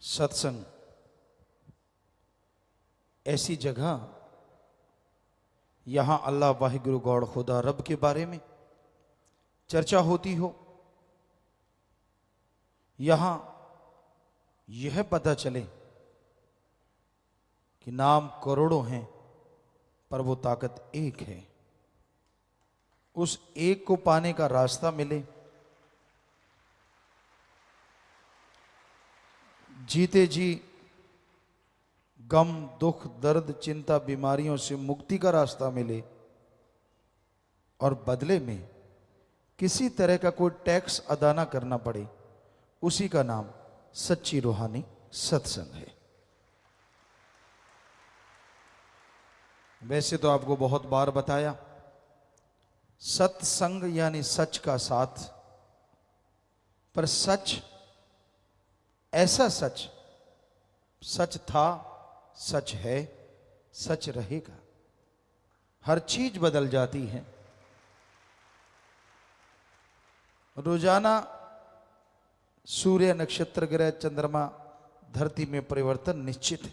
सत्संग ऐसी जगह, यहां अल्लाह वाहिगुरु गॉड खुदा रब के बारे में चर्चा होती हो, यहां यह पता चले कि नाम करोड़ों हैं पर वो ताकत एक है, उस एक को पाने का रास्ता मिले, जीते जी गम दुख दर्द चिंता बीमारियों से मुक्ति का रास्ता मिले और बदले में किसी तरह का कोई टैक्स अदा ना करना पड़े, उसी का नाम सच्ची रूहानी सत्संग है। वैसे तो आपको बहुत बार बताया, सत्संग यानी सच का साथ, पर सच ऐसा सच, सच था, सच है, सच रहेगा। हर चीज बदल जाती है, रोजाना सूर्य नक्षत्र ग्रह चंद्रमा धरती में परिवर्तन निश्चित है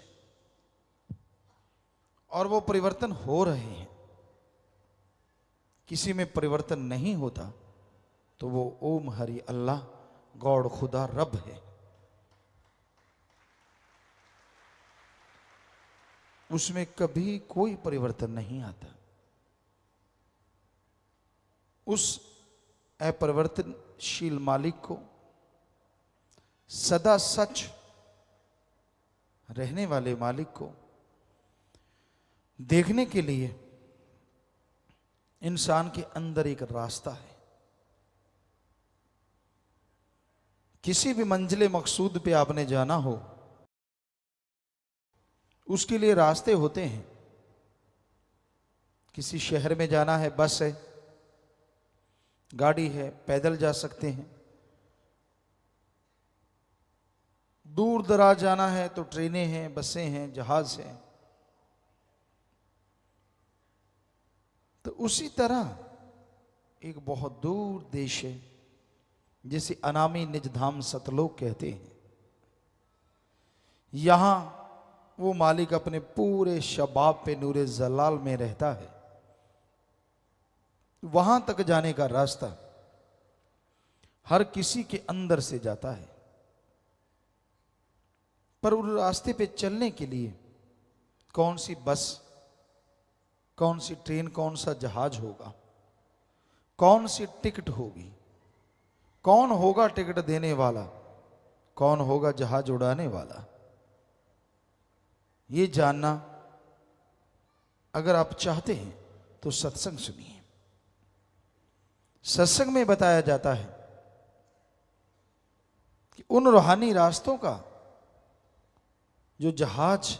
और वो परिवर्तन हो रहे हैं। किसी में परिवर्तन नहीं होता तो वो ओम हरि अल्लाह गॉड खुदा रब है। उसमें कभी कोई परिवर्तन नहीं आता। उस अपरिवर्तनशील मालिक को, सदा सच रहने वाले मालिक को देखने के लिए इंसान के अंदर एक रास्ता है। किसी भी मंजिले मकसूद पे आपने जाना हो, उसके लिए रास्ते होते हैं। किसी शहर में जाना है, बस है, गाड़ी है, पैदल जा सकते हैं। दूर दराज जाना है तो ट्रेनें हैं, बसें हैं, जहाज हैं। तो उसी तरह एक बहुत दूर देश है जिसे अनामी निज धाम सतलोक कहते हैं। यहां वो मालिक अपने पूरे शबाब पे नूरे जलाल में रहता है। वहां तक जाने का रास्ता हर किसी के अंदर से जाता है, पर उस रास्ते पे चलने के लिए कौन सी बस, कौन सी ट्रेन, कौन सा जहाज होगा, कौन सी टिकट होगी, कौन होगा टिकट देने वाला, कौन होगा जहाज उड़ाने वाला, ये जानना अगर आप चाहते हैं तो सत्संग सुनिए। सत्संग में बताया जाता है कि उन रूहानी रास्तों का जो जहाज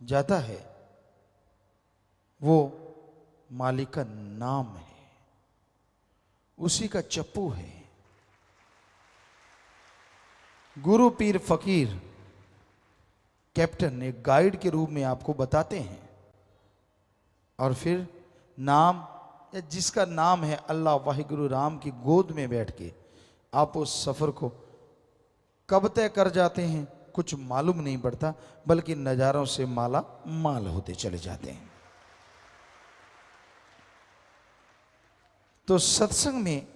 जाता है वो मालिक का नाम है, उसी का चप्पू है। गुरु पीर फकीर कैप्टन एक गाइड के रूप में आपको बताते हैं और फिर नाम, या जिसका नाम है अल्लाह वाहिगुरु राम की गोद में बैठ के आप उस सफर को कब तय कर जाते हैं कुछ मालूम नहीं पड़ता, बल्कि नजारों से माला माल होते चले जाते हैं। तो सत्संग में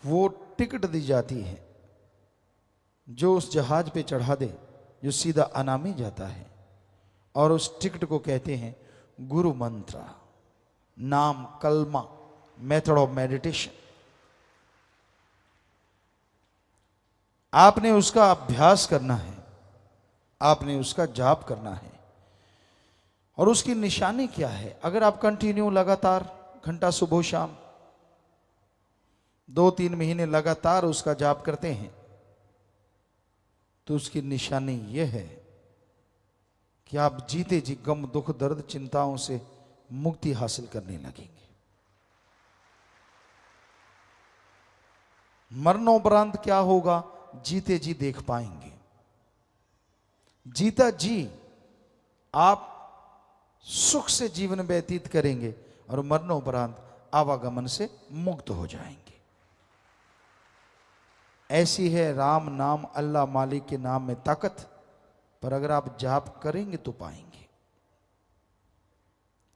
वो टिकट दी जाती है जो उस जहाज पे चढ़ा दे, जो सीधा अनामी जाता है, और उस टिकट को कहते हैं गुरु मंत्र, नाम, कलमा, मेथड ऑफ मेडिटेशन। आपने उसका अभ्यास करना है, आपने उसका जाप करना है। और उसकी निशानी क्या है? अगर आप कंटिन्यू लगातार घंटा सुबह शाम 2-3 महीने लगातार उसका जाप करते हैं तो उसकी निशानी यह है कि आप जीते जी गम दुख दर्द चिंताओं से मुक्ति हासिल करने लगेंगे। मरणोपरांत क्या होगा, जीते जी देख पाएंगे। जीता जी आप सुख से जीवन व्यतीत करेंगे और मरणोपरांत आवागमन से मुक्त हो जाएंगे। ऐसी है राम नाम अल्लाह मालिक के नाम में ताकत, पर अगर आप जाप करेंगे तो पाएंगे।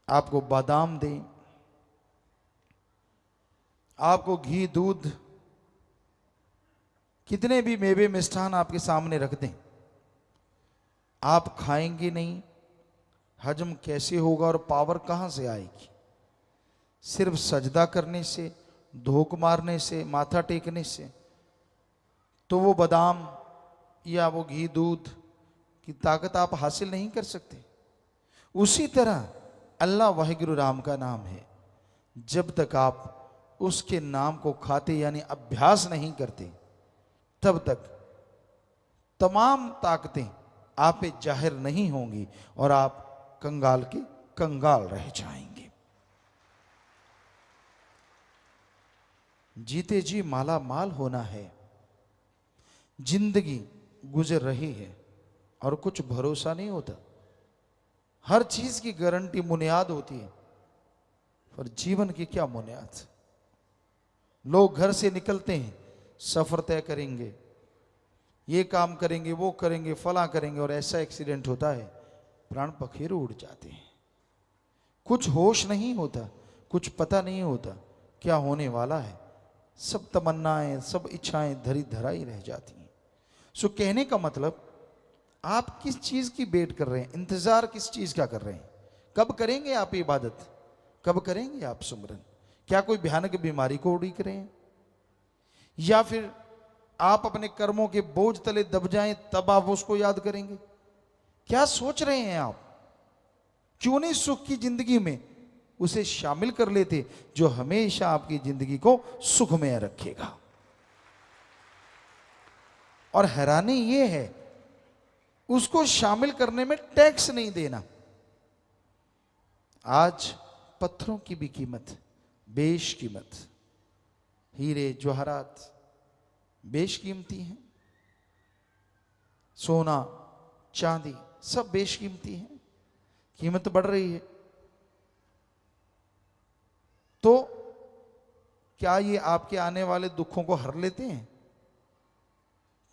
आपको बादाम दें, आपको घी दूध, कितने भी मेवे मिष्ठान आपके सामने रख दें, आप खाएंगे नहीं, हजम कैसे होगा और पावर कहां से आएगी? सिर्फ सजदा करने से, धोख मारने से, माथा टेकने से तो वो बादाम या वो घी दूध की ताकत आप हासिल नहीं कर सकते। उसी तरह अल्लाह वाहिगुरु राम का नाम है, जब तक आप उसके नाम को खाते यानी अभ्यास नहीं करते, तब तक तमाम ताकतें आप पे जाहिर नहीं होंगी और आप कंगाल के कंगाल रह जाएंगे। जीते जी माला माल होना है। जिंदगी गुजर रही है और कुछ भरोसा नहीं होता। हर चीज की गारंटी बुनियाद होती है, पर जीवन की क्या बुनियाद? लोग घर से निकलते हैं, सफर तय करेंगे, ये काम करेंगे, वो करेंगे, फला करेंगे, और ऐसा एक्सीडेंट होता है प्राण पखेरु उड़ जाते हैं। कुछ होश नहीं होता, कुछ पता नहीं होता क्या होने वाला है। सब तमन्नाएं, सब इच्छाएं धरी धराई रह जाती हैं। सो कहने का मतलब, आप किस चीज की वेट कर रहे हैं, इंतजार किस चीज का कर रहे हैं? कब करेंगे आप इबादत? कब करेंगे आप सुमरन? क्या कोई भयानक बीमारी को उड़ीक रहे हैं, या फिर आप अपने कर्मों के बोझ तले दब जाएं तब आप उसको याद करेंगे? क्या सोच रहे हैं आप? क्यों नहीं सुख की जिंदगी में उसे शामिल कर लेते जो हमेशा आपकी जिंदगी को सुखमय रखेगा? और हैरानी यह है, उसको शामिल करने में टैक्स नहीं देना। आज पत्थरों की भी कीमत बेशकीमत, हीरे जवाहरात बेशकीमती हैं, सोना चांदी सब बेशकीमती हैं, कीमत बढ़ रही है। तो क्या ये आपके आने वाले दुखों को हर लेते हैं?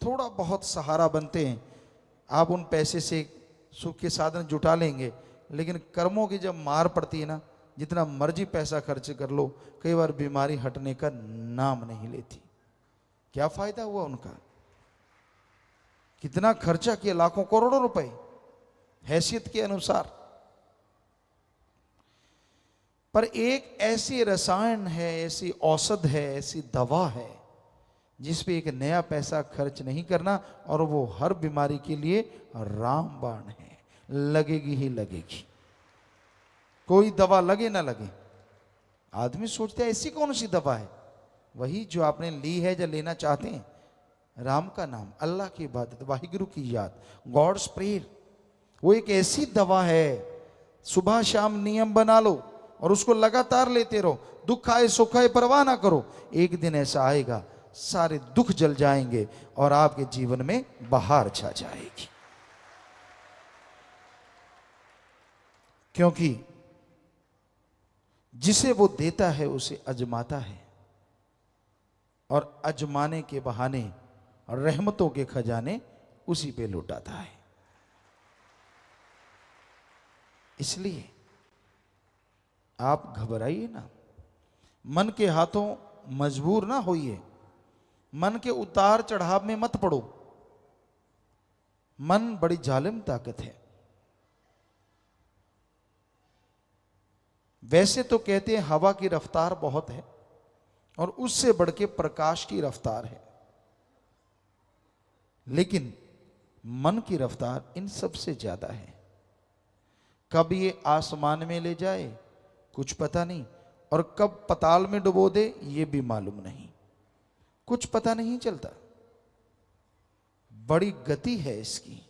थोड़ा बहुत सहारा बनते हैं। आप उन पैसे से सुख के साधन जुटा लेंगे, लेकिन कर्मों की जब मार पड़ती है ना, जितना मर्जी पैसा खर्च कर लो, कई बार बीमारी हटने का नाम नहीं लेती। क्या फायदा हुआ उनका? कितना खर्चा किया, लाखों करोड़ों रुपए हैसियत के अनुसार। पर एक ऐसी रसायन है, ऐसी औषध है, ऐसी दवा है जिस पे एक नया पैसा खर्च नहीं करना, और वो हर बीमारी के लिए रामबाण है, लगेगी ही लगेगी। कोई दवा लगे ना लगे, आदमी सोचता है ऐसी कौन सी दवा है? वही जो आपने ली है, जो लेना चाहते हैं, राम का नाम, अल्लाह की इबादत, वाहिगुरु की याद, गॉड्स प्रेयर। वो एक ऐसी दवा है, सुबह शाम नियम बना लो और उसको लगातार लेते रहो। दुख आए सुख आए परवाह ना करो, एक दिन ऐसा आएगा सारे दुख जल जाएंगे और आपके जीवन में बहार छा जाएगी। क्योंकि जिसे वो देता है उसे अजमाता है, और अजमाने के बहाने और रहमतों के खजाने उसी पे लुटाता है। इसलिए आप घबराइए ना, मन के हाथों मजबूर ना होइए, मन के उतार चढ़ाव में मत पड़ो। मन बड़ी जालिम ताकत है। वैसे तो कहते हैं हवा की रफ्तार बहुत है, और उससे बढ़ के प्रकाश की रफ्तार है, लेकिन मन की रफ्तार इन सबसे ज्यादा है। कब ये आसमान में ले जाए कुछ पता नहीं, और कब पताल में डुबो दे ये भी मालूम नहीं, कुछ पता नहीं चलता। बड़ी गति है इसकी,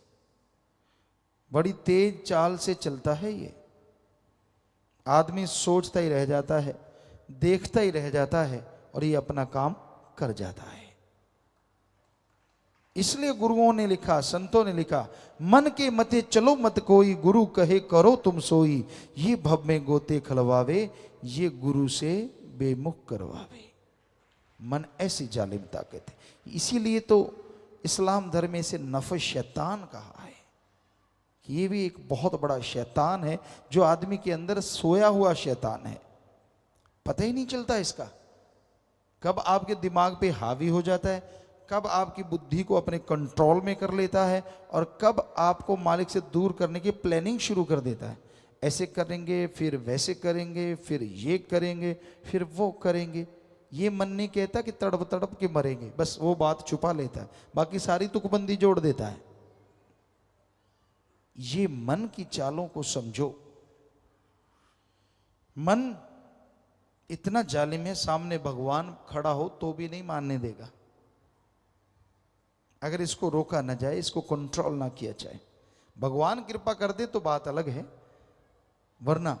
बड़ी तेज चाल से चलता है ये। आदमी सोचता ही रह जाता है, देखता ही रह जाता है, और ये अपना काम कर जाता है। इसलिए गुरुओं ने लिखा, संतों ने लिखा, मन के मते चलो मत कोई, गुरु कहे करो तुम सोई। ये भव में गोते खलवावे, ये गुरु से बेमुख करवावे। मन ऐसी जालिम ताकत है। इसीलिए तो इस्लाम धर्म में इसे नफ्स शैतान कहा है कि ये भी एक बहुत बड़ा शैतान है जो आदमी के अंदर सोया हुआ शैतान है, पता ही नहीं चलता इसका, कब आपके दिमाग पे हावी हो जाता है, कब आपकी बुद्धि को अपने कंट्रोल में कर लेता है और कब आपको मालिक से दूर करने की प्लानिंग शुरू कर देता है। ऐसे करेंगे, फिर वैसे करेंगे, फिर ये करेंगे, फिर वो करेंगे। ये मन नहीं कहता कि तड़प तड़प के मरेंगे, बस वो बात छुपा लेता है, बाकी सारी तुकबंदी जोड़ देता है। ये मन की चालों को समझो। मन इतना जालिम है, सामने भगवान खड़ा हो तो भी नहीं मानने देगा अगर इसको रोका ना जाए, इसको कंट्रोल ना किया जाए। भगवान कृपा कर दे तो बात अलग है, वरना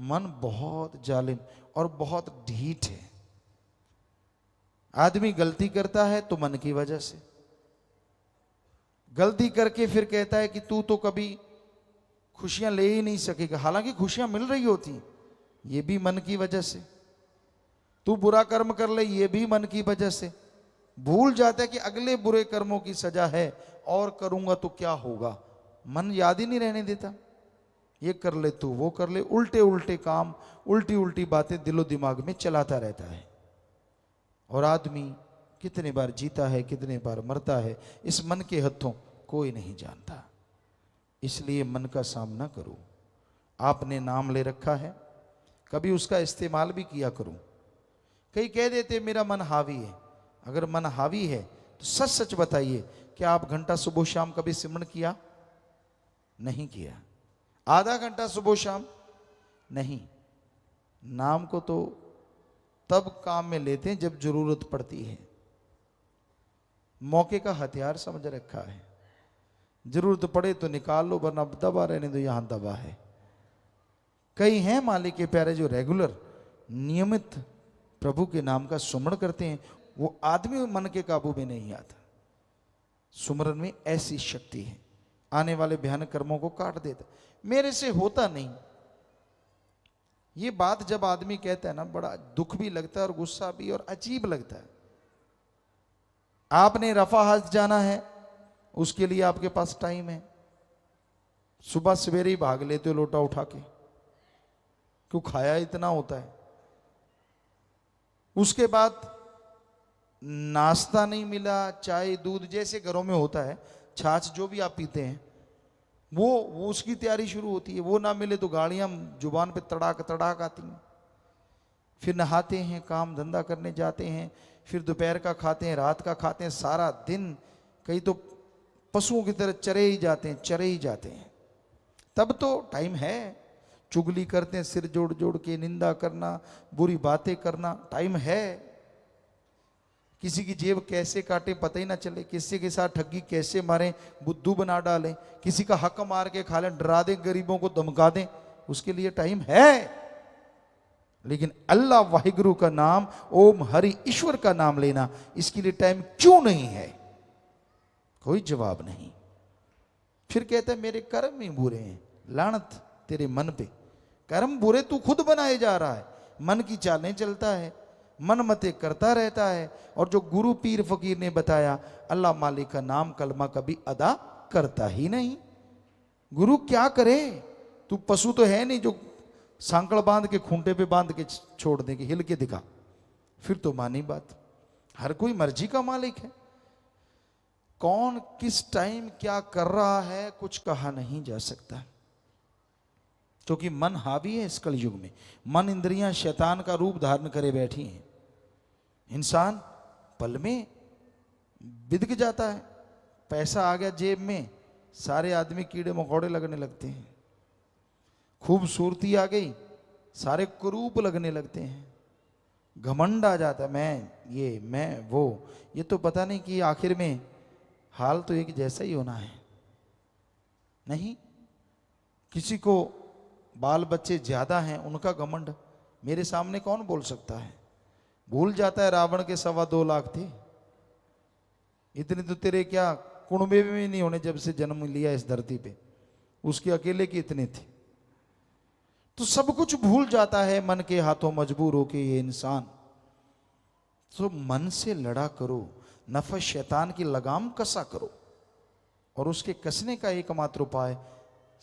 मन बहुत जालिम और बहुत ढीठ है। आदमी गलती करता है तो मन की वजह से, गलती करके फिर कहता है कि तू तो कभी खुशियां ले ही नहीं सकेगा, हालांकि खुशियां मिल रही होती, ये भी मन की वजह से। तू बुरा कर्म कर ले, ये भी मन की वजह से। भूल जाता है कि अगले बुरे कर्मों की सजा है और करूंगा तो क्या होगा, मन याद ही नहीं रहने देता। ये कर ले तू, वो कर ले, उल्टे उल्टे काम, उल्टी उल्टी बातें दिलो दिमाग में चलाता रहता है। और आदमी कितने बार जीता है, कितने बार मरता है, इस मन के हथों कोई नहीं जानता। इसलिए मन का सामना करो। आपने नाम ले रखा है, कभी उसका इस्तेमाल भी किया करो। कई कह देते मेरा मन हावी है। अगर मन हावी है तो सच सच बताइए, क्या आप घंटा सुबह शाम कभी सिमरन किया? नहीं किया। आधा घंटा सुबह शाम नहीं। नाम को तो तब काम में लेते हैं जब जरूरत पड़ती है, मौके का हथियार समझ रखा है। जरूरत पड़े तो निकाल लो, वरना दबा रहने दो, यहां दबा है। कई हैं मालिक के प्यारे जो रेगुलर नियमित प्रभु के नाम का सुमरण करते हैं, वो आदमी मन के काबू में नहीं आता। सुमरन में ऐसी शक्ति है, आने वाले भयानक कर्मों को काट देता। मेरे से होता नहीं, ये बात जब आदमी कहता है ना, बड़ा दुख भी लगता है और गुस्सा भी और अजीब लगता है। आपने रफा हज जाना है, उसके लिए आपके पास टाइम है, सुबह सवेरे ही भाग लेते हो लोटा उठा के, क्यों खाया इतना होता है। उसके बाद नाश्ता नहीं मिला, चाय दूध जैसे घरों में होता है, छाछ जो भी आप पीते हैं, वो उसकी तैयारी शुरू होती है। वो ना मिले तो गाड़ियां जुबान पे तड़ाक तड़ाक आती हैं। फिर नहाते हैं, काम धंधा करने जाते हैं, फिर दोपहर का खाते हैं, रात का खाते हैं, सारा दिन कई तो पशुओं की तरह चरे ही जाते हैं, चरे ही जाते हैं। तब तो टाइम है, चुगली करते हैं, सिर जोड़ जोड़ के निंदा करना, बुरी बातें करना, टाइम है। किसी की जेब कैसे काटे पता ही ना चले, किसी के साथ ठगी कैसे मारें, बुद्धू बना डालें, किसी का हक मार के खा लें, डरा दें, गरीबों को धमका दें, उसके लिए टाइम है। लेकिन अल्लाह वाहिगुरु का नाम, ओम हरि ईश्वर का नाम लेना, इसके लिए टाइम क्यों नहीं है? कोई जवाब नहीं। फिर कहता है मेरे कर्म ही बुरे हैं। लानत तेरे मन पे, कर्म बुरे तू खुद बनाए जा रहा है, मन की चालें चलता है, मन मते करता रहता है। और जो गुरु पीर फकीर ने बताया, अल्लाह मालिक का नाम कलमा कभी अदा करता ही नहीं। गुरु क्या करे? तू पशु तो है नहीं जो सांकड़ बांध के खूंटे पे बांध के छोड़ देंगे, हिल के दिखा, फिर तो मानी बात। हर कोई मर्जी का मालिक है। कौन किस टाइम क्या कर रहा है कुछ कहा नहीं जा सकता, क्योंकि मन हावी है इस कलयुग में। मन इंद्रियां शैतान का रूप धारण करे बैठी हैं। इंसान पल में बिदक जाता है। पैसा आ गया जेब में, सारे आदमी कीड़े मकोड़े लगने लगते हैं। खूबसूरती आ गई, सारे कुरूप लगने लगते हैं। घमंड आ जाता है, मैं ये मैं वो। ये तो पता नहीं कि आखिर में हाल तो एक जैसा ही होना है। नहीं, किसी को बाल बच्चे ज्यादा हैं, उनका घमंड मेरे सामने कौन बोल सकता है? भूल जाता है रावण के 2.25 लाख थे, इतने तो तेरे क्या कुणबे में नहीं होने जब से जन्म लिया इस धरती पे, उसके अकेले के इतने थे। तो सब कुछ भूल जाता है मन के हाथों मजबूर होके ये इंसान। तो मन से लड़ा करो, नफस शैतान की लगाम कसा करो, और उसके कसने का एकमात्र उपाय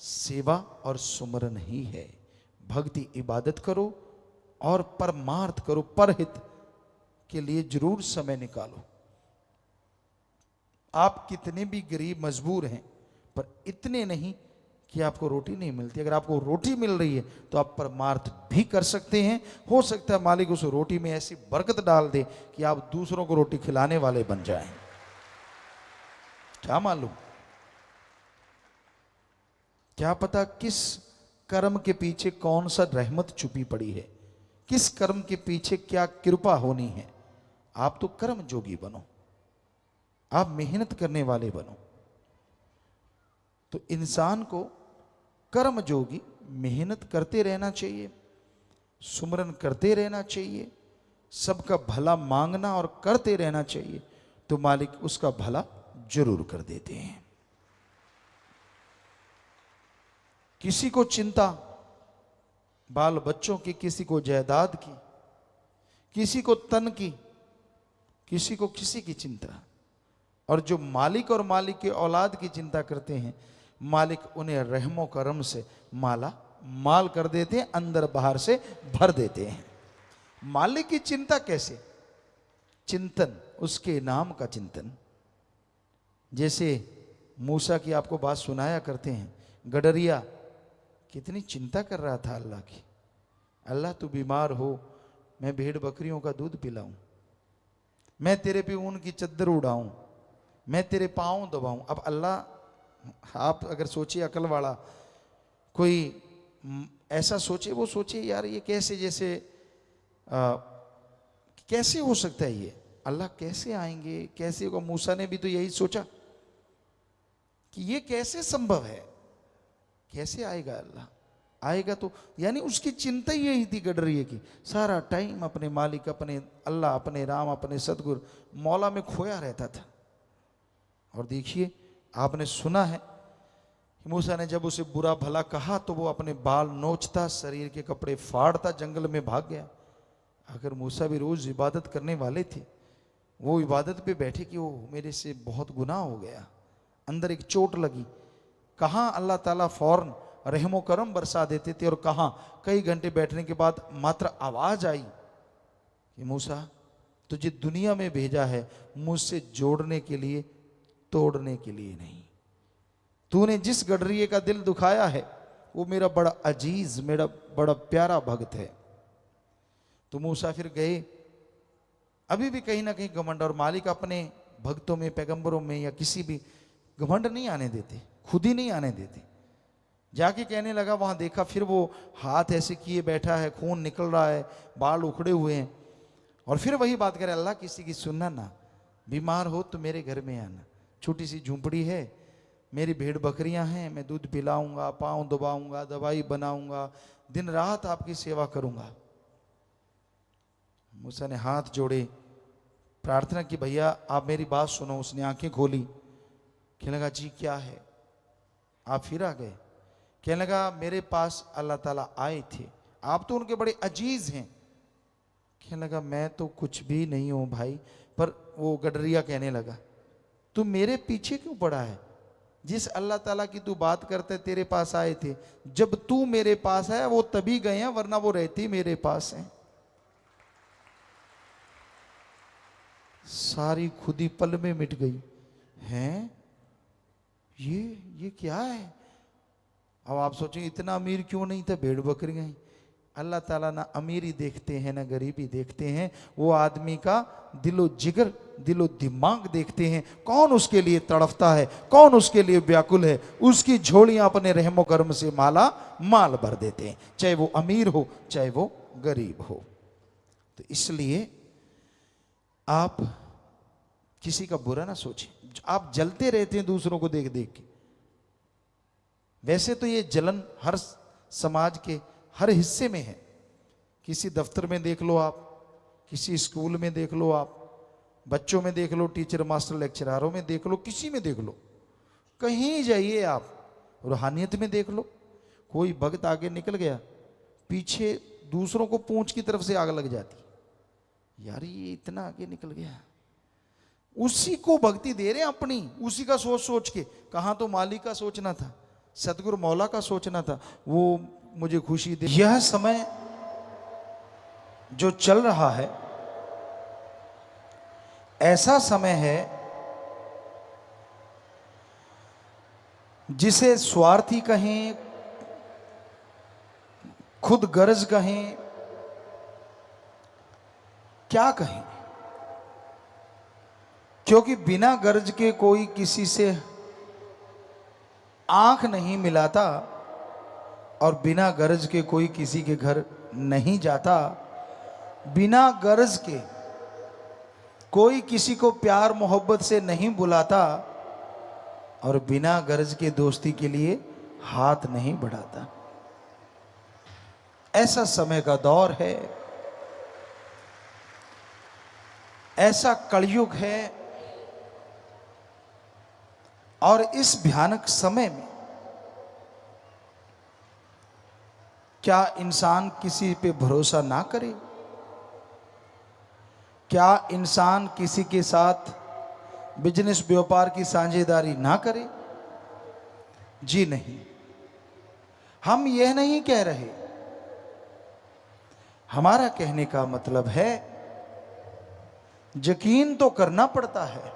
सेवा और सुमरन ही है। भक्ति इबादत करो और परमार्थ करो, परहित के लिए जरूर समय निकालो। आप कितने भी गरीब मजबूर हैं, पर इतने नहीं कि आपको रोटी नहीं मिलती। अगर आपको रोटी मिल रही है तो आप परमार्थ भी कर सकते हैं। हो सकता है मालिक उस रोटी में ऐसी बरकत डाल दे कि आप दूसरों को रोटी खिलाने वाले बन जाएं। क्या मालूम, क्या पता किस कर्म के पीछे कौन सा रहमत छुपी पड़ी है, किस कर्म के पीछे क्या कृपा होनी है। आप तो कर्म जोगी बनो, आप मेहनत करने वाले बनो। तो इंसान को कर्म जोगी मेहनत करते रहना चाहिए, सुमरन करते रहना चाहिए, सबका भला मांगना और करते रहना चाहिए, तो मालिक उसका भला जरूर कर देते हैं। किसी को चिंता बाल बच्चों की, किसी को जायदाद की, किसी को तन की, किसी को किसी की चिंता, और जो मालिक और मालिक के औलाद की चिंता करते हैं, मालिक उन्हें रहमो करम से माला माल कर देते हैं, अंदर बाहर से भर देते हैं। मालिक की चिंता कैसे? चिंतन, उसके नाम का चिंतन। जैसे मूसा की आपको बात सुनाया करते हैं, गडरिया कितनी चिंता कर रहा था अल्लाह की। अल्लाह तू बीमार हो, मैं भेड़ बकरियों का दूध पिलाऊं, मैं तेरे पे ऊन की चद्दर उड़ाऊं, मैं तेरे पांव दबाऊं। अब अल्लाह, आप अगर सोचिए अकल वाला कोई ऐसा सोचे, वो सोचे यार ये कैसे, जैसे कैसे हो सकता है ये, अल्लाह कैसे आएंगे, कैसे होगा। मूसा ने भी तो यही सोचा कि ये कैसे संभव है, कैसे आएगा अल्लाह, आएगा तो, यानी उसकी चिंता ही यही थी गडरिए की। सारा टाइम अपने मालिक, अपने अल्लाह, अपने राम, अपने सतगुरु मौला में खोया रहता था। और देखिए आपने सुना है कि मूसा ने जब उसे बुरा भला कहा तो वो अपने बाल नोचता, शरीर के कपड़े फाड़ता, जंगल में भाग गया। अगर मूसा भी रोज इबादत करने वाले थे, वो इबादत पे बैठे कि वो मेरे से बहुत गुनाह हो गया, अंदर एक चोट लगी। कहाँ अल्लाह ताला फौरन रहमो करम बरसा देते थे, और कहाँ कई घंटे बैठने के बाद मात्र आवाज आई कि मूसा तुझे दुनिया में भेजा है मुझसे जोड़ने के लिए, तोड़ने के लिए नहीं। तूने जिस गडरिए का दिल दुखाया है वो मेरा बड़ा अजीज, मेरा बड़ा प्यारा भक्त है। तो मूसा फिर गए। अभी भी कहीं ना कहीं घमंड, और मालिक अपने भक्तों में, पैगंबरों में या किसी भी घमंड नहीं आने देते, खुद ही नहीं आने देते। जाके कहने लगा, वहां देखा फिर वो हाथ ऐसे किए बैठा है, खून निकल रहा है, बाल उखड़े हुए हैं, और फिर वही बात करे, अल्लाह किसी की सुनना ना, बीमार हो तो मेरे घर में आना, छोटी सी झूंपड़ी है, मेरी भेड़ बकरियां हैं, मैं दूध पिलाऊंगा, पाँव दबाऊंगा, दवाई बनाऊंगा, दिन रात आपकी सेवा करूंगा। मूसा ने हाथ जोड़े, प्रार्थना की, भैया आप मेरी बात सुनो। उसने आंखें खोली, कहने लगा जी क्या है? आप फिर आ गए। कहने लगा मेरे पास अल्लाह ताला आए थे, आप तो उनके बड़े अजीज हैं। कहने लगा मैं तो कुछ भी नहीं हूं भाई। पर वो गडरिया कहने लगा, तू मेरे पीछे क्यों पड़ा है? जिस अल्लाह ताला की तू बात करते तेरे पास आए थे, जब तू मेरे पास है वो तभी गए हैं, वरना वो रहती मेरे पास हैं। सारी खुदी पल में मिट गई। हैं ये क्या है? अब आप सोचेंगे इतना अमीर क्यों नहीं था, भेड़ बकरियां ही। अल्लाह ताला ना अमीरी देखते हैं ना गरीबी देखते हैं, वो आदमी का दिलो जिगर, दिलो दिमाग देखते हैं। कौन उसके लिए तड़फता है, कौन उसके लिए व्याकुल है, उसकी झोलियां अपने रहमो कर्म से माला माल भर देते हैं, चाहे वो अमीर हो चाहे वो गरीब हो। तो इसलिए आप किसी का बुरा ना सोचें। आप जलते रहते हैं दूसरों को देख देख के। वैसे तो ये जलन हर समाज के हर हिस्से में है। किसी दफ्तर में देख लो आप, किसी स्कूल में देख लो आप, बच्चों में देख लो, टीचर मास्टर लेक्चरारों में देख लो, किसी में देख लो, कहीं जाइए आप, रूहानियत में देख लो। कोई भक्त आगे निकल गया, पीछे दूसरों को पूंछ की तरफ से आग लग जाती। यार ये इतना आगे निकल गया, उसी को भक्ति दे रहे हैं अपनी, उसी का सोच सोच के। कहाँ तो मालिक का सोचना था, सतगुरु मौला का सोचना था, वो मुझे खुशी दे। यह समय जो चल रहा है ऐसा समय है जिसे स्वार्थी कहें, खुद गर्ज कहें, क्या कहें, क्योंकि बिना गर्ज के कोई किसी से आंख नहीं मिलाता और बिना गर्ज के कोई किसी के घर नहीं जाता। बिना गर्ज के कोई किसी को प्यार मोहब्बत से नहीं बुलाता और बिना गर्ज के दोस्ती के लिए हाथ नहीं बढ़ाता। ऐसा समय का दौर है, ऐसा कलयुग है। और इस भयानक समय में क्या इंसान किसी पे भरोसा ना करे? क्या इंसान किसी के साथ बिजनेस व्यापार की साझेदारी ना करे? जी नहीं, हम यह नहीं कह रहे। हमारा कहने का मतलब है यकीन तो करना पड़ता है,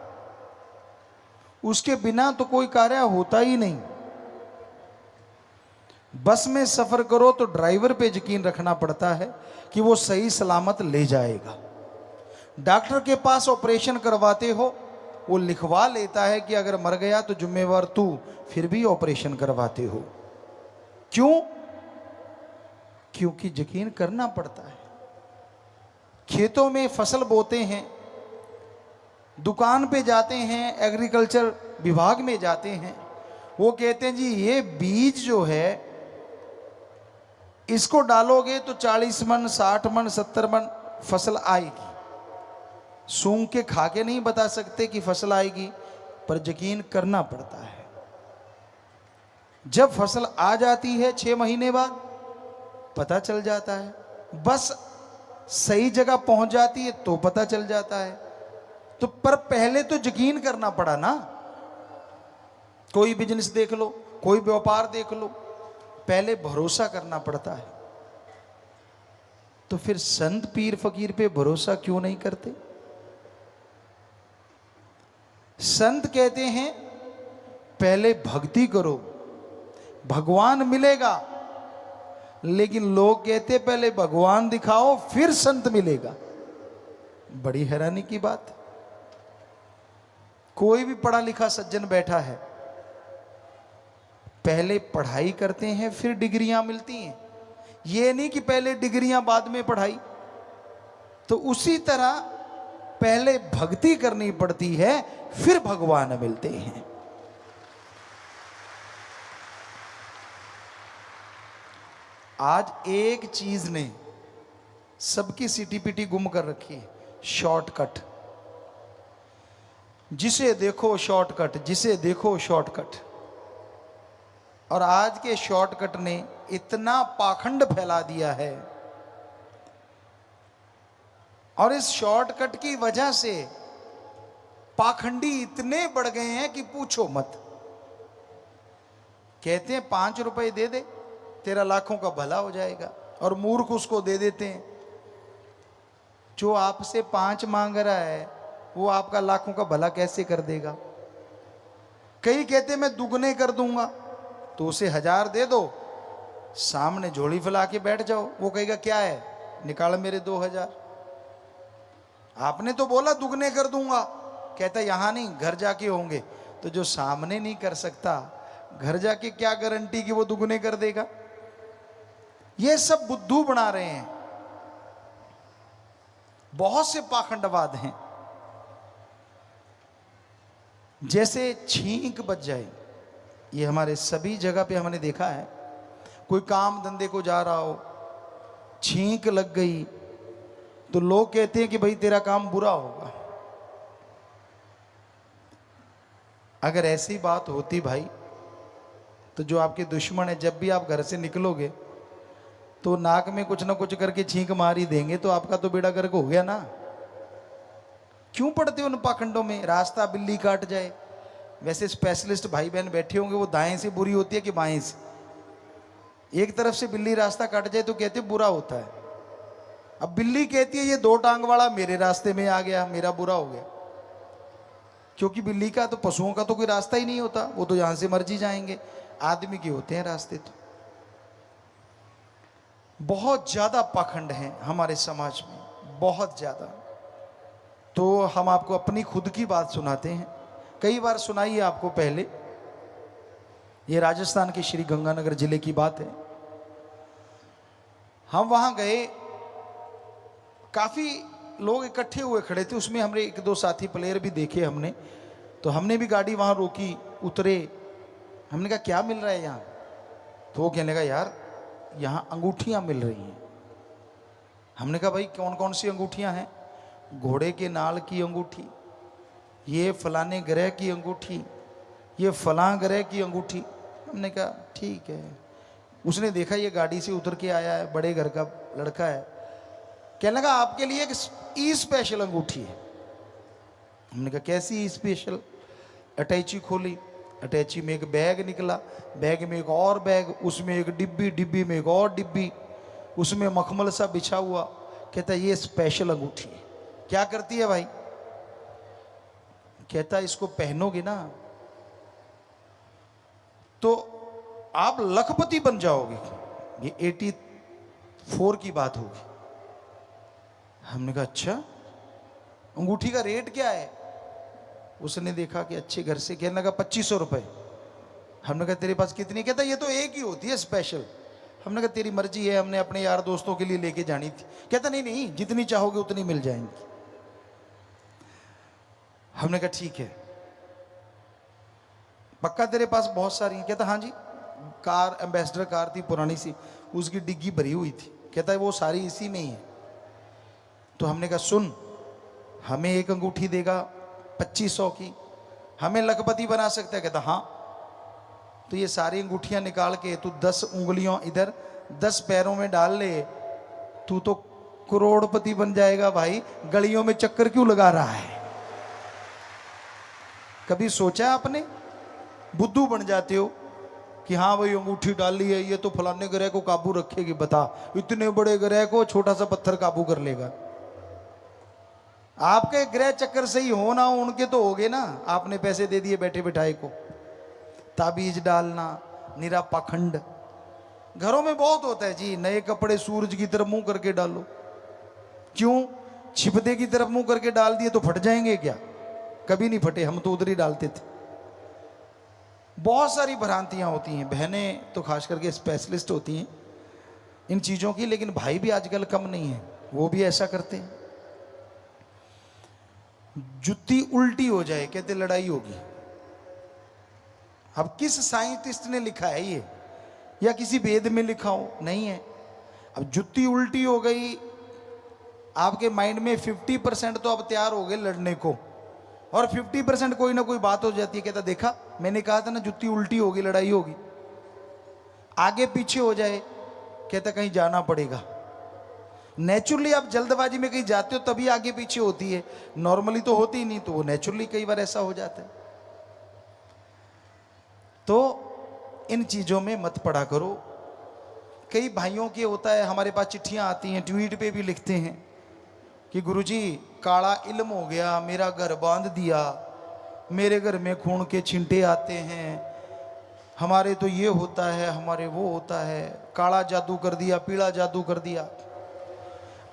उसके बिना तो कोई कार्य होता ही नहीं। बस में सफर करो तो ड्राइवर पे यकीन रखना पड़ता है कि वो सही सलामत ले जाएगा। डॉक्टर के पास ऑपरेशन करवाते हो, वो लिखवा लेता है कि अगर मर गया तो जिम्मेवार तू, फिर भी ऑपरेशन करवाते हो। क्यों? क्योंकि यकीन करना पड़ता है। खेतों में फसल बोते हैं, दुकान पे जाते हैं, एग्रीकल्चर विभाग में जाते हैं, वो कहते हैं जी ये बीज जो है इसको डालोगे तो 40 मन 60 मन 70 मन फसल आएगी। सूंघ के खा के नहीं बता सकते कि फसल आएगी, पर यकीन करना पड़ता है। जब फसल आ जाती है 6 महीने बाद पता चल जाता है, बस सही जगह पहुंच जाती है तो पता चल जाता है। तो पर पहले तो यकीन करना पड़ा ना। कोई बिजनेस देख लो, कोई व्यापार देख लो, पहले भरोसा करना पड़ता है। तो फिर संत पीर फकीर पे भरोसा क्यों नहीं करते? संत कहते हैं पहले भक्ति करो, भगवान मिलेगा। लेकिन लोग कहते पहले भगवान दिखाओ फिर संत मिलेगा। बड़ी हैरानी की बात। कोई भी पढ़ा लिखा सज्जन बैठा है, पहले पढ़ाई करते हैं फिर डिग्रियां मिलती हैं। ये नहीं कि पहले डिग्रियां बाद में पढ़ाई। तो उसी तरह पहले भक्ति करनी पड़ती है फिर भगवान मिलते हैं। आज एक चीज ने सबकी सीटीपीटी गुम कर रखी है, शॉर्टकट। जिसे देखो शॉर्टकट, जिसे देखो शॉर्टकट। और आज के शॉर्टकट ने इतना पाखंड फैला दिया है, और इस शॉर्टकट की वजह से पाखंडी इतने बढ़ गए हैं कि पूछो मत। कहते हैं 5 रुपए दे दे तेरा लाखों का भला हो जाएगा, और मूर्ख उसको दे देते हैं। जो आपसे 5 मांग रहा है वो आपका लाखों का भला कैसे कर देगा? कई कहते हैं मैं दुगने कर दूंगा, तो उसे 1000 दे दो, सामने झोली फैला के बैठ जाओ, वो कहेगा क्या है, निकाल मेरे 2000। आपने तो बोला दुगने कर दूंगा, कहता यहां नहीं घर जाके होंगे। तो जो सामने नहीं कर सकता, घर जाके क्या गारंटी कि वो दुगने कर देगा? ये सब बुद्धू बना रहे हैं। बहुत से पाखंडवाद हैं। जैसे छींक बच जाए, ये हमारे सभी जगह पे हमने देखा है। कोई काम धंधे को जा रहा हो, छींक लग गई तो लोग कहते हैं कि भाई तेरा काम बुरा होगा। अगर ऐसी बात होती भाई, तो जो आपके दुश्मन है, जब भी आप घर से निकलोगे तो नाक में कुछ ना कुछ करके छींक मार ही देंगे, तो आपका तो बेड़ा गर्क हो गया ना। क्यों पड़ते हो उन पाखंडों में? रास्ता बिल्ली काट जाए, वैसे स्पेशलिस्ट भाई बहन बैठे होंगे, वो दाएं से बुरी होती है कि बाएं से? एक तरफ से बिल्ली रास्ता काट जाए तो कहते बुरा होता है। अब बिल्ली कहती है ये दो टांग वाला मेरे रास्ते में आ गया, मेरा बुरा हो गया। क्योंकि बिल्ली का तो, पशुओं का तो कोई रास्ता ही नहीं होता, वो तो यहां से मर्जी जाएंगे। आदमी के होते हैं रास्ते। तो बहुत ज्यादा पाखंड हैं हमारे समाज में, बहुत ज्यादा। तो हम आपको अपनी खुद की बात सुनाते हैं, कई बार सुनाई है आपको पहले। ये राजस्थान के श्री गंगानगर जिले की बात है। हम वहां गए, काफी लोग इकट्ठे हुए खड़े थे, उसमें हमने एक दो साथी प्लेयर भी देखे हमने। तो हमने भी गाड़ी वहां रोकी, उतरे। हमने कहा क्या मिल रहा है यहाँ? तो वो कहने लगा यार यहाँ अंगूठियां मिल रही हैं। हमने कहा भाई कौन कौन सी अंगूठियां हैं? घोड़े के नाल की अंगूठी, ये फलाने ग्रह की अंगूठी, ये फलां ग्रह की अंगूठी। हमने कहा ठीक है। उसने देखा ये गाड़ी से उतर के आया है, बड़े घर का लड़का है। कहने लगा आपके लिए एक ई स्पेशल अंगूठी है। हमने कहा कैसी ई स्पेशल? अटैची खोली, अटैची में एक बैग निकला, बैग में एक और बैग, उसमें एक डिब्बी, डिब्बी में एक और डिब्बी, उसमें मखमल सा बिछा हुआ। कहता ये स्पेशल अंगूठी है। क्या करती है भाई? कहता इसको पहनोगे ना तो आप लखपति बन जाओगे। ये 84 की बात होगी। हमने कहा अच्छा, अंगूठी का रेट क्या है? उसने देखा कि अच्छे घर से, कहने लगा 2500 रुपए। हमने कहा तेरे पास कितनी? कहता ये तो एक ही होती है स्पेशल। हमने कहा तेरी मर्जी है, हमने अपने यार दोस्तों के लिए लेके जानी थी। कहता नहीं नहीं, जितनी चाहोगे उतनी मिल जाएंगी। हमने कहा ठीक है, पक्का तेरे पास बहुत सारी हैं? कहता हाँ जी, कार एम्बेसडर कार थी पुरानी सी, उसकी डिग्गी भरी हुई थी। कहता है वो सारी इसी में ही है। तो हमने कहा सुन, हमें एक अंगूठी देगा 2500 की, हमें लखपति बना सकता है? कहता हाँ। तो ये सारी अंगूठियां निकाल के तू 10 उंगलियों इधर 10 पैरों में डाल ले, तू तो करोड़पति बन जाएगा भाई। गलियों में चक्कर क्यों लगा रहा है? कभी सोचा आपने? बुद्धू बन जाते हो कि हाँ भाई अंगूठी डाल ली है, ये तो फलाने ग्रह को काबू रखेगी। बता, इतने बड़े ग्रह को छोटा सा पत्थर काबू कर लेगा। आपके ग्रह चक्कर सही हो ना हो, उनके तो हो गए ना। आपने पैसे दे दिए बैठे बिठाए को। ताबीज डालना, निरा पाखंड घरों में बहुत होता है जी। नए कपड़े सूरज की तरफ मुंह करके डालो। क्यों? छिपदे की तरफ मुंह करके डाल दिए तो फट जाएंगे क्या? कभी नहीं फटे, हम तो उधर ही डालते थे। बहुत सारी भ्रांतियां होती हैं। बहनें तो खास करके स्पेशलिस्ट होती हैं इन चीजों की, लेकिन भाई भी आजकल कम नहीं है, वो भी ऐसा करते हैं। जुत्ती उल्टी हो जाए कहते लड़ाई होगी। अब किस साइंटिस्ट ने लिखा है ये, या किसी वेद में लिखा हो? नहीं है। अब जुत्ती उल्टी हो गई, आपके माइंड में 50% तो अब तैयार हो गए लड़ने को, और 50% कोई ना कोई बात हो जाती है। कहता देखा, मैंने कहा था ना जुत्ती उल्टी होगी, लड़ाई होगी। आगे पीछे हो जाए कहता कहीं जाना पड़ेगा। नेचुरली आप जल्दबाजी में कहीं जाते हो तभी आगे पीछे होती है, नॉर्मली तो होती ही नहीं। तो वो नेचुरली कई बार ऐसा हो जाता है। तो इन चीजों में मत पड़ा करो। कई भाइयों के होता है, हमारे पास चिट्ठियां आती हैं, ट्वीट पे भी लिखते हैं कि गुरुजी काला इल्म हो गया, मेरा घर बांध दिया, मेरे घर में खून के छींटे आते हैं, हमारे तो ये होता है, हमारे वो होता है, काला जादू कर दिया, पीला जादू कर दिया।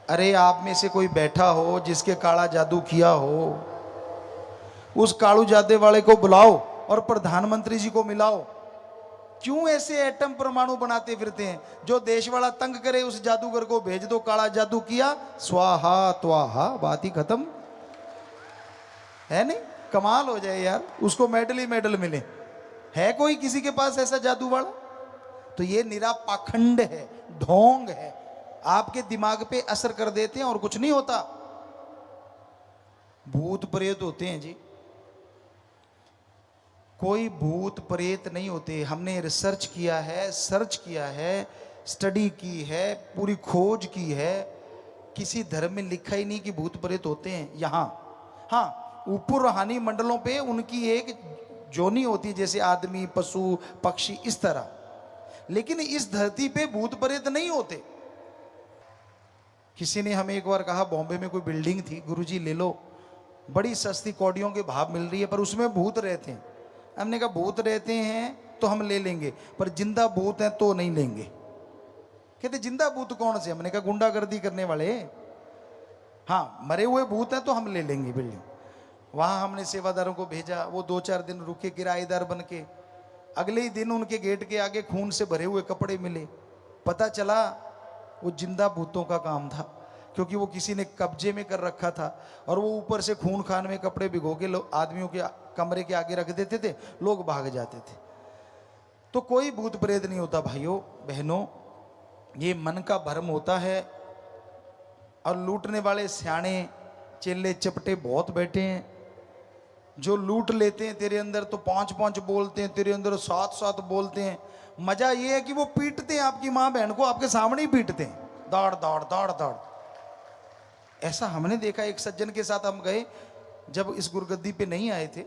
अरे आप में से कोई बैठा हो जिसके काला जादू किया हो, उस कालू जादे वाले को बुलाओ और प्रधानमंत्री जी को मिलाओ। क्यों ऐसे एटम परमाणु बनाते फिरते हैं? जो देश वाला तंग करे उस जादूगर को भेज दो, काला जादू किया, स्वाहा त्वाहा, बात ही खत्म। है नहीं? कमाल हो जाए यार, उसको मेडल ही मेडल मिले। है कोई किसी के पास ऐसा जादू वाला? तो ये निरा पाखंड है, ढोंग है, आपके दिमाग पे असर कर देते हैं और कुछ नहीं होता। भूत प्रेत होते हैं जी, कोई भूत प्रेत नहीं होते। हमने रिसर्च किया है, सर्च किया है, स्टडी की है, पूरी खोज की है, किसी धर्म में लिखा ही नहीं कि भूत प्रेत होते हैं। यहां हाँ, ऊपर रूहानी मंडलों पे उनकी एक जोनी होती है, जैसे आदमी, पशु, पक्षी, इस तरह। लेकिन इस धरती पे भूत प्रेत नहीं होते। किसी ने हमें एक बार कहा, बॉम्बे में कोई बिल्डिंग थी, गुरुजी ले लो, बड़ी सस्ती कौड़ियों के भाव मिल रही है, पर उसमें भूत रहते हैं। हमने कहा भूत रहते हैं तो हम ले लेंगे, पर जिंदा भूत हैं तो नहीं लेंगे। कहते जिंदा भूत कौन से? हमने कहा गुंडागर्दी करने वाले। हाँ, मरे हुए भूत हैं तो हम ले लेंगे बिल्डिंग। वहां हमने सेवादारों को भेजा, वो 2-4 दिन रुके किराएदार बन के। अगले ही दिन उनके गेट के आगे खून से भरे हुए कपड़े मिले। पता चला वो जिंदा भूतों का काम था, क्योंकि वो किसी ने कब्जे में कर रखा था, और वो ऊपर से खून खान में कपड़े भिगो के लोग आदमियों के कमरे के आगे रख देते थे, लोग भाग जाते थे। तो कोई भूत प्रेत नहीं होता भाइयों बहनों, ये मन का भ्रम होता है। और लूटने वाले सियाने चेले चपटे बहुत बैठे हैं, जो लूट लेते हैं तेरे अंदर तो 5-5 बोलते हैं, तेरे अंदर 7-7 बोलते हैं। मजा ये है कि वो पीटते हैं आपकी माँ बहन को, आपके सामने ही पीटते हैं, दौड़ दौड़ दौड़ दौड़। ऐसा हमने देखा। एक सज्जन के साथ हम गए, जब इस गुरगद्दी पे नहीं आए थे,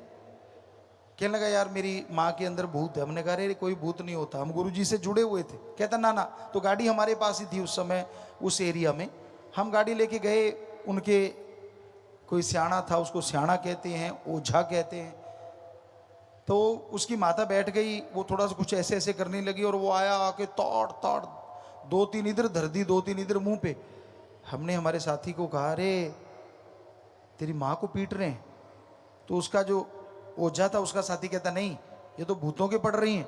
कहने लगा यार मेरी माँ के अंदर भूत है। हमने कहा अरे कोई भूत नहीं होता, हम गुरुजी से जुड़े हुए थे। कहता ना ना, तो गाड़ी हमारे पास ही थी उस समय, उस एरिया में। हम गाड़ी लेके गए, उनके कोई सियाना था, उसको सियाना कहते हैं, ओझा कहते हैं। तो उसकी माता बैठ गई, वो थोड़ा सा कुछ ऐसे ऐसे करने लगी, और वो आया, आके तोड़ तोड़ 2-3 इधर धर दी, 2-3 इधर मुंह पे। हमने हमारे साथी को कहा अरे तेरी माँ को पीट रहे हैं। तो उसका जो ओझा था, उसका साथी कहता नहीं, ये तो भूतों के पड़ रही हैं।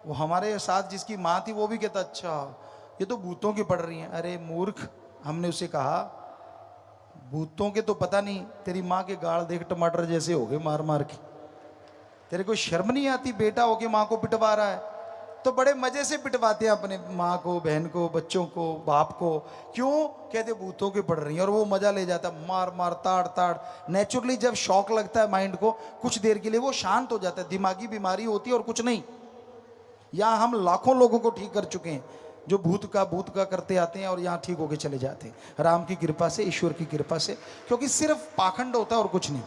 वो हमारे साथ जिसकी माँ थी वो भी कहता अच्छा ये तो भूतों की पड़ रही हैं। अरे मूर्ख, हमने उससे कहा भूतों के तो पता नहीं, तेरी माँ के गाल देख टमाटर जैसे हो गए मार मार के। तेरे को शर्म नहीं आती? बेटा हो के माँ को पिटवा रहा है। तो बड़े मजे से पिटवाते हैं अपने माँ को, बहन को, बच्चों को, बाप को। क्यों? कहते भूतों के पड़ रही हैं, और वो मजा ले जाता, मार मार ताड़ ताड़। नेचुरली जब शौक लगता है माइंड को, कुछ देर के लिए वो शांत हो जाता है। दिमागी बीमारी होती है और कुछ नहीं। यहाँ हम लाखों लोगों को ठीक कर चुके हैं, जो भूत का करते आते हैं और यहाँ ठीक होके चले जाते हैं, राम की कृपा से, ईश्वर की कृपा से। क्योंकि सिर्फ पाखंड होता है और कुछ नहीं।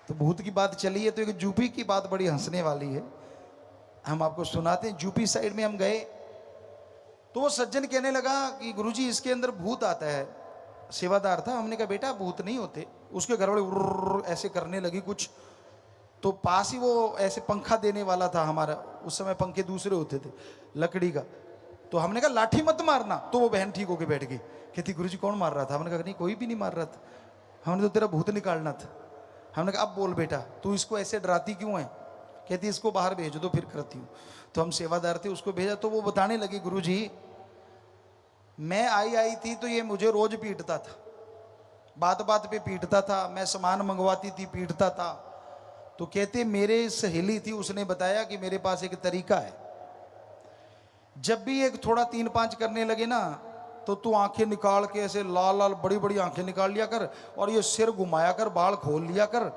तो भूत की बात चली है, तो एक यूपी की बात बड़ी हंसने वाली है, हम आपको सुनाते हैं। यूपी साइड में हम गए, तो वो सज्जन कहने लगा कि गुरुजी इसके अंदर भूत आता है। सेवादार था। हमने कहा बेटा भूत नहीं होते। उसके घर वाले ऐसे करने लगी कुछ, तो पास ही वो ऐसे पंखा देने वाला था हमारा, उस समय पंखे दूसरे होते थे लकड़ी का। तो हमने कहा लाठी मत मारना, तो वो बहन ठीक होके बैठ गई। कहती गुरुजी कौन मार रहा था? हमने कहा नहीं कोई भी नहीं मार रहा था, हमने तो तेरा भूत निकालना था। हमने कहा अब बोल बेटा, तू इसको ऐसे डराती क्यों है? कहती इसको बाहर भेज दो फिर करती हूँ। तो हम सेवादार थे, उसको भेजा, तो वो बताने लगी गुरुजी मैं आई थी तो ये मुझे रोज पीटता था, बात बात पे पीटता था, मैं सामान मंगवाती थी पीटता था। तो कहते मेरे सहेली थी, उसने बताया कि मेरे पास एक तरीका है, जब भी एक थोड़ा 3-5 करने लगे ना, तो तू आंखें निकाल के ऐसे लाल लाल बड़ी बड़ी आंखें निकाल लिया कर, और ये सिर घुमाया कर, बाल खोल लिया कर,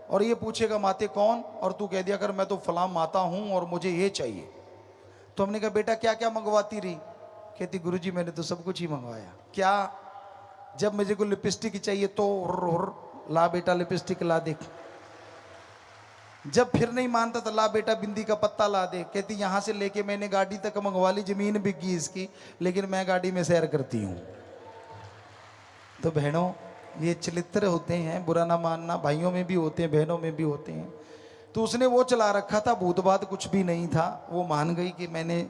और ये पूछेगा माते कौन, और तू कह दिया कर मैं तो फलां माता हूं और मुझे ये चाहिए। तो हमने कहा बेटा क्या क्या मंगवाती रही? कहती गुरुजी मैंने तो सब कुछ ही मंगवाया। क्या? जब मुझे को लिपस्टिक चाहिए तो ला बेटा लिपस्टिक ला दे। जब फिर नहीं मानता तो ला बेटा बिंदी का पत्ता ला दे। कहती यहां से लेके मैंने गाड़ी तक मंगवा ली, जमीन बिक गई इसकी, लेकिन मैं गाड़ी में सैर करती हूं। तो बहनों ये चरित्र होते हैं, बुरा ना मानना, भाइयों में भी होते हैं, बहनों में भी होते हैं। तो उसने वो चला रखा था, भूतबात कुछ भी नहीं था, वो मान गई कि मैंने।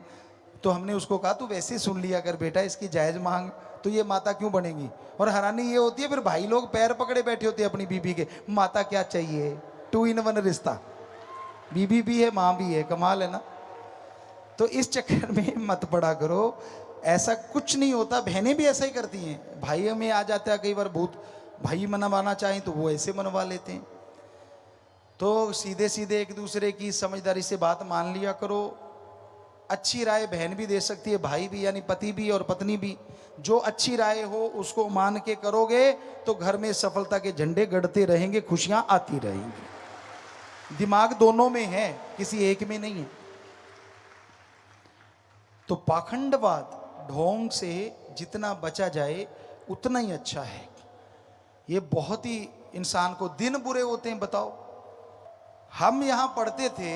तो हमने उसको कहा तू वैसे सुन लिया कर बेटा, इसकी जायज मांग, तो ये माता क्यों बनेगी। और हैरानी ये होती है फिर भाई लोग पैर पकड़े बैठे होते हैं अपनी बीबी के, माता क्या चाहिए, 2 in 1 रिश्ता, बीबी भी है माँ भी है, कमाल है ना। तो इस चक्कर में मत पड़ा करो, ऐसा कुछ नहीं होता। बहनें भी ऐसा ही करती हैं, भाई में आ जाता है कई बार भूत, भाई मनवाना चाहें तो वो ऐसे मनवा लेते हैं। तो सीधे सीधे एक दूसरे की समझदारी से बात मान लिया करो। अच्छी राय बहन भी दे सकती है, भाई भी, यानी पति भी और पत्नी भी। जो अच्छी राय हो उसको मान के करोगे तो घर में सफलता के झंडे गड़ते रहेंगे, खुशियां आती रहेंगी। दिमाग दोनों में है, किसी एक में नहीं है। तो पाखंडवाद ढोंग से जितना बचा जाए उतना ही अच्छा है। ये बहुत ही इंसान को दिन बुरे होते हैं। बताओ, हम यहां पढ़ते थे,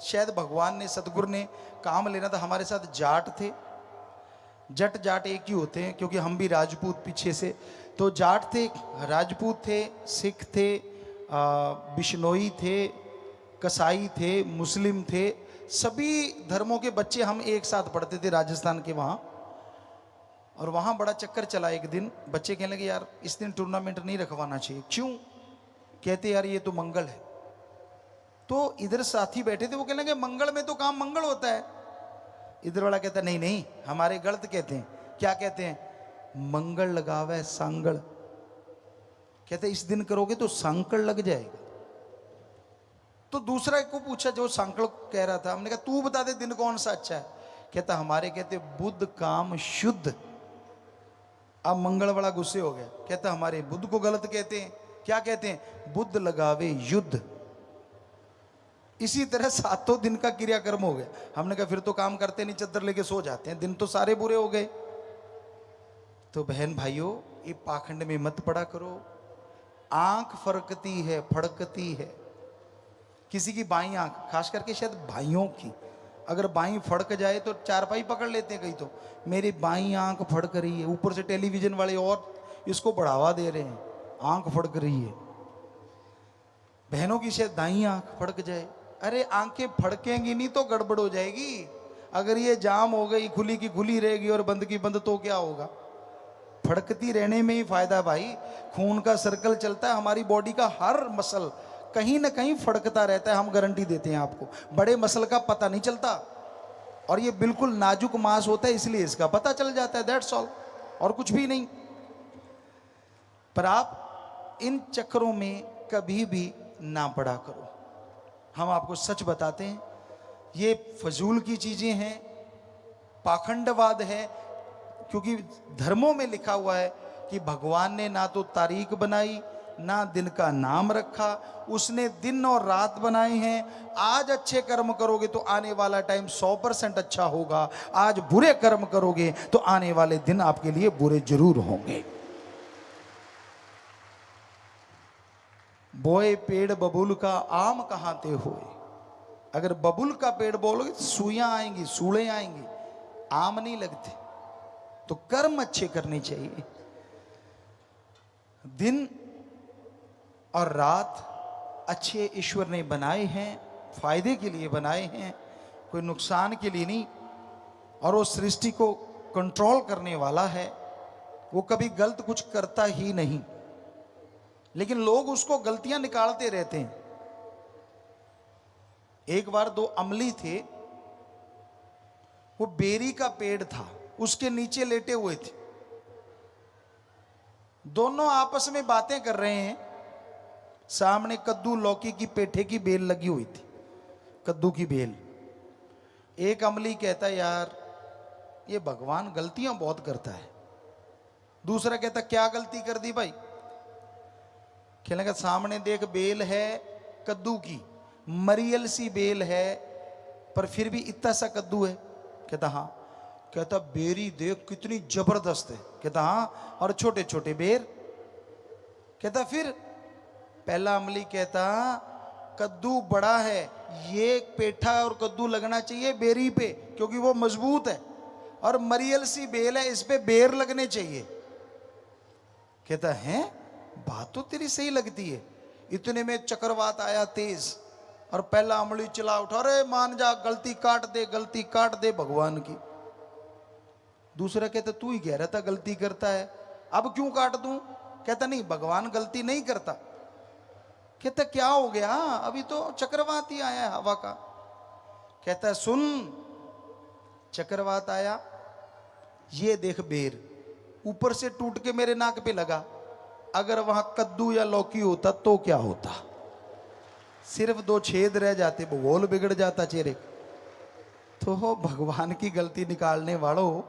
शायद भगवान ने, सतगुरु ने काम लेना था। हमारे साथ जाट थे, जट जाट एक ही होते हैं क्योंकि हम भी राजपूत पीछे से। तो जाट थे, राजपूत थे, सिख थे, बिश्नोई थे, कसाई थे, मुस्लिम थे, सभी धर्मों के बच्चे हम एक साथ पढ़ते थे राजस्थान के वहाँ। और वहाँ बड़ा चक्कर चला। एक दिन बच्चे कहने लगे यार इस दिन टूर्नामेंट नहीं रखवाना चाहिए। क्यों? कहते यार ये तो मंगल है। तो इधर साथी बैठे थे, वो कहने लगे मंगल में तो काम मंगल होता है। इधर वाला कहता नहीं नहीं, हमारे गलत कहते हैं। क्या कहते हैं? मंगल लगावे सांगल। कहते इस दिन करोगे तो सांकड़ लग जाएगा। तो दूसरा को पूछा जो सांकड़ कह रहा था, हमने कहा तू बता दे दिन कौन सा अच्छा है। कहता हमारे कहते बुध काम शुद्ध। अब मंगल वाला गुस्से हो गया, कहता हमारे बुध को गलत कहते हैं। क्या कहते हैं? बुध लगावे युद्ध। इसी तरह सातों दिन का क्रियाक्रम हो गया। हमने कहा फिर तो काम करते नहीं, चद्दर लेके सो जाते हैं, दिन तो सारे बुरे हो गए। तो बहन भाइयों, ये पाखंड में मत पड़ा करो। आंख फरकती है, फड़कती है। किसी की बाईं आंख, खास करके शायद भाइयों की, अगर बाईं फड़क जाए तो चारपाई पकड़ लेते हैं कई। तो मेरी बाईं आंख फड़क रही है, ऊपर से टेलीविजन वाले और इसको बढ़ावा दे रहे हैं, आंख फड़क रही है। बहनों की शायद दाईं आंख फड़क जाए। अरे आंखें फड़केंगी नहीं तो गड़बड़ हो जाएगी। अगर ये जाम हो गई, खुली की खुली रहेगी और बंद की बंद, तो क्या होगा? फड़कती रहने में ही फायदा भाई। खून का सर्कल चलता है, हमारी बॉडी का हर मसल कहीं ना कहीं फड़कता रहता है। हम गारंटी देते हैं आपको। बड़े मसल का पता नहीं चलता, और ये बिल्कुल नाजुक मांस होता है, इसलिए इसका पता चल जाता है। दैट्स ऑल, और कुछ भी नहीं। पर आप इन चक्करों में कभी भी ना पड़ा करो। हम आपको सच बताते हैं, ये फजूल की चीजें हैं, पाखंडवाद है। क्योंकि धर्मों में लिखा हुआ है कि भगवान ने ना तो तारीख बनाई, ना दिन का नाम रखा, उसने दिन और रात बनाए हैं। आज अच्छे कर्म करोगे तो आने वाला टाइम 100% अच्छा होगा। आज बुरे कर्म करोगे तो आने वाले दिन आपके लिए बुरे जरूर होंगे। बोए पेड़ बबूल का आम कहाँ ते होए। अगर बबूल का पेड़ बोलोगे तो सुइयां आएंगी, सूड़े आएंगी, आम नहीं लगते। तो कर्म अच्छे करने चाहिए। दिन और रात अच्छे ईश्वर ने बनाए हैं, फायदे के लिए बनाए हैं, कोई नुकसान के लिए नहीं। और वो सृष्टि को कंट्रोल करने वाला है, वो कभी गलत कुछ करता ही नहीं। लेकिन लोग उसको गलतियां निकालते रहते हैं। एक बार दो अमली थे, वो बेरी का पेड़ था, उसके नीचे लेटे हुए थे। दोनों आपस में बातें कर रहे हैं। सामने कद्दू लौकी की पेठे की बेल लगी हुई थी, कद्दू की बेल। एक अमली कहता यार ये भगवान गलतियां बहुत करता है। दूसरा कहता क्या गलती कर दी भाई? कहने का सामने देख बेल है कद्दू की, मरियल सी बेल है, पर फिर भी इतना सा कद्दू है। कहता हाँ। कहता बेरी देख कितनी जबरदस्त है। कहता हाँ, और छोटे छोटे बेर। कहता फिर? पहला अमली कहता कद्दू बड़ा है, ये पेठा और कद्दू लगना चाहिए बेरी पे क्योंकि वो मजबूत है, और मरियल सी बेल है, इस पे बेर लगने चाहिए। कहता है बात तो तेरी सही लगती है। इतने में चक्रवात आया तेज, और पहला अमली चिल्ला उठा, अरे मान जा, गलती काट दे, गलती काट दे भगवान की। दूसरा कहता तू ही कह रहा था गलती करता है, अब क्यों काट दूं? कहता नहीं, भगवान गलती नहीं करता। कहता क्या हो गया? अभी तो चक्रवात ही आया है हवा का। कहता सुन, चक्रवात आया, ये देख बेर ऊपर से टूट के मेरे नाक पे लगा। अगर वहां कद्दू या लौकी होता तो क्या होता? सिर्फ 2 छेद रह जाते, भूगोल बिगड़ जाता चेहरे। तो भगवान की गलती निकालने वालों,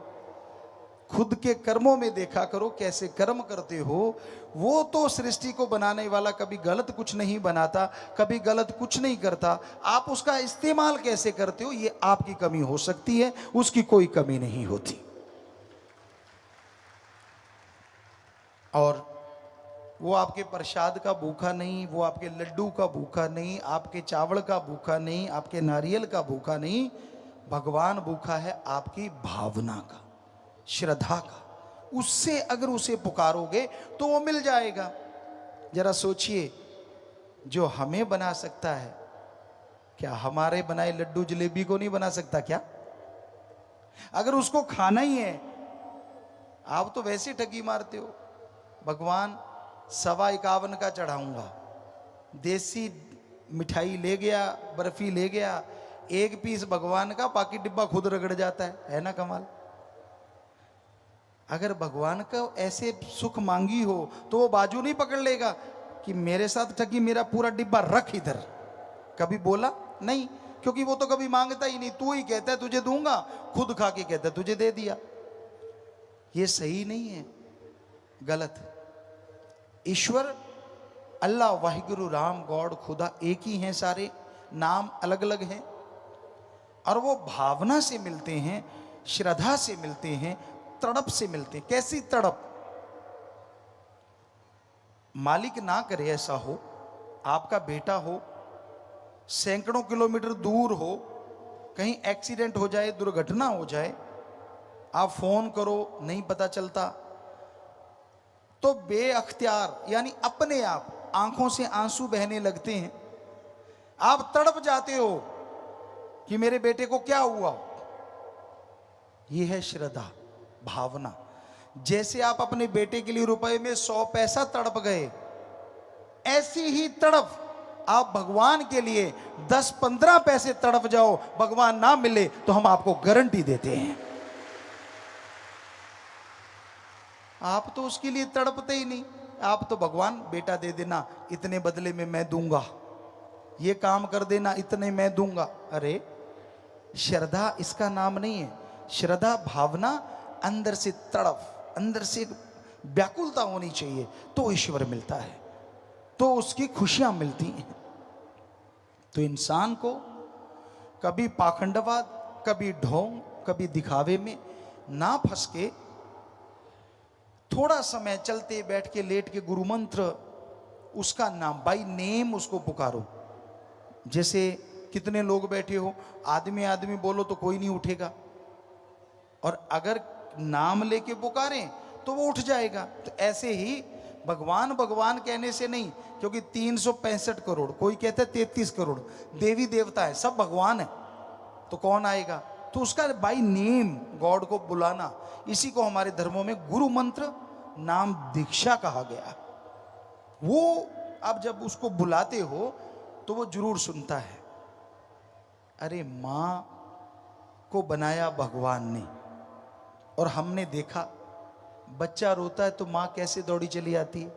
खुद के कर्मों में देखा करो कैसे कर्म करते हो। वो तो सृष्टि को बनाने वाला कभी गलत कुछ नहीं बनाता, कभी गलत कुछ नहीं करता। आप उसका इस्तेमाल कैसे करते हो ये आपकी कमी हो सकती है, उसकी कोई कमी नहीं होती। और वो आपके प्रसाद का भूखा नहीं, वो आपके लड्डू का भूखा नहीं, आपके चावल का भूखा नहीं, आपके नारियल का भूखा नहीं। भगवान भूखा है आपकी भावना का, श्रद्धा का। उससे अगर उसे पुकारोगे तो वो मिल जाएगा। जरा सोचिए, जो हमें बना सकता है, क्या हमारे बनाए लड्डू जलेबी को नहीं बना सकता क्या? अगर उसको खाना ही है, आप तो वैसे ठगी मारते हो। भगवान 51 का चढ़ाऊंगा, देसी मिठाई ले गया, बर्फी ले गया, एक पीस भगवान का, बाकी डिब्बा खुद रगड़ जाता है ना कमाल। अगर भगवान का ऐसे सुख मांगी हो तो वो बाजू नहीं पकड़ लेगा कि मेरे साथ ठगी, मेरा पूरा डिब्बा रख इधर। कभी बोला नहीं, क्योंकि वो तो कभी मांगता ही नहीं। तू ही कहता है तुझे दूंगा, खुद खा के कहता है तुझे दे दिया। ये सही नहीं है, गलत। ईश्वर अल्लाह, वाहिगुरु, राम, गॉड, खुदा एक ही हैं, सारे नाम अलग अलग हैं, और वो भावना से मिलते हैं, श्रद्धा से मिलते हैं, तड़प से मिलते हैं। कैसी तड़प? मालिक ना करे ऐसा हो, आपका बेटा हो, सैकड़ों किलोमीटर दूर हो, कहीं एक्सीडेंट हो जाए, दुर्घटना हो जाए, आप फोन करो नहीं पता चलता, तो बेअख्तियार यानी अपने आप आंखों से आंसू बहने लगते हैं। आप तड़प जाते हो कि मेरे बेटे को क्या हुआ। यह है श्रद्धा, भावना। जैसे आप अपने बेटे के लिए रुपए में 100 पैसा तड़प गए, ऐसी ही तड़प आप भगवान के लिए 10-15 पैसे तड़प जाओ, भगवान ना मिले तो हम आपको गारंटी देते हैं, आप तो उसके लिए तड़पते ही नहीं। आप तो भगवान बेटा दे देना, इतने बदले में मैं दूंगा, ये काम कर देना, इतने मैं दूंगा। अरे श्रद्धा इसका नाम नहीं है। श्रद्धा भावना, अंदर से तड़प, अंदर से व्याकुलता होनी चाहिए, तो ईश्वर मिलता है, तो उसकी खुशियां मिलती हैं। तो इंसान को कभी पाखंडवाद, कभी ढोंग, कभी दिखावे में ना फंस के थोड़ा समय चलते बैठ के लेट के गुरु मंत्र, उसका नाम बाई नेम उसको पुकारो। जैसे कितने लोग बैठे हो, आदमी आदमी बोलो तो कोई नहीं उठेगा, और अगर नाम लेके पुकारें तो वो उठ जाएगा। तो ऐसे ही भगवान भगवान कहने से नहीं, क्योंकि 365 करोड़, कोई कहता है 33 करोड़ देवी देवता है, सब भगवान है, तो कौन आएगा? तो उसका बाई नेम गॉड को बुलाना, इसी को हमारे धर्मों में गुरु मंत्र, नाम दीक्षा कहा गया। वो आप जब उसको बुलाते हो तो वो जरूर सुनता है। अरे मां को बनाया भगवान ने, और हमने देखा बच्चा रोता है तो मां कैसे दौड़ी चली आती है,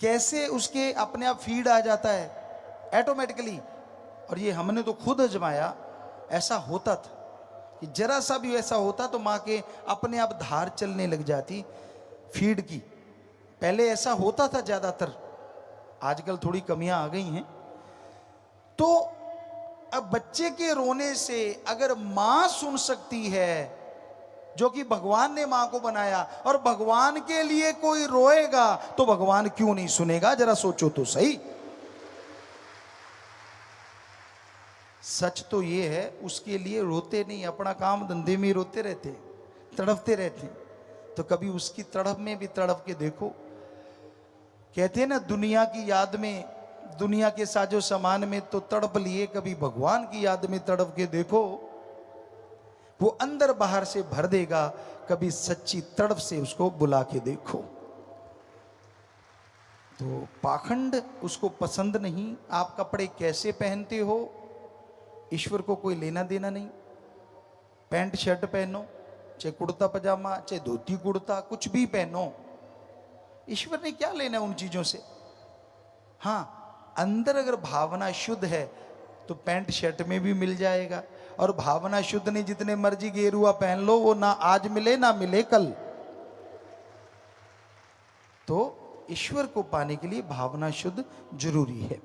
कैसे उसके अपने आप फीड आ जाता है ऑटोमेटिकली। और ये हमने तो खुद आजमाया, ऐसा होता था कि जरा सा भी ऐसा होता तो मां के अपने आप धार चलने लग जाती फीड की। पहले ऐसा होता था ज्यादातर, आजकल थोड़ी कमियां आ गई हैं। तो अब बच्चे के रोने से अगर मां सुन सकती है, जो कि भगवान ने मां को बनाया, और भगवान के लिए कोई रोएगा तो भगवान क्यों नहीं सुनेगा? जरा सोचो तो सही। सच तो ये है, उसके लिए रोते नहीं, अपना काम धंधे में रोते रहते, तड़पते रहते। तो कभी उसकी तड़प में भी तड़प के देखो। कहते हैं ना, दुनिया की याद में, दुनिया के साजो सामान में तो तड़प लिए, कभी भगवान की याद में तड़प के देखो, वो अंदर बाहर से भर देगा। कभी सच्ची तड़प से उसको बुला के देखो। तो पाखंड उसको पसंद नहीं। आप कपड़े कैसे पहनते हो, ईश्वर को कोई लेना देना नहीं। पैंट शर्ट पहनो, चाहे कुर्ता पजामा, चाहे धोती कुर्ता, कुछ भी पहनो, ईश्वर ने क्या लेना उन चीजों से। हाँ, अंदर अगर भावना शुद्ध है तो पैंट शर्ट में भी मिल जाएगा, और भावना शुद्ध नहीं, जितने मर्जी गेरुआ पहन लो, वो ना आज मिले ना मिले कल। तो ईश्वर को पाने के लिए भावना शुद्ध जरूरी है।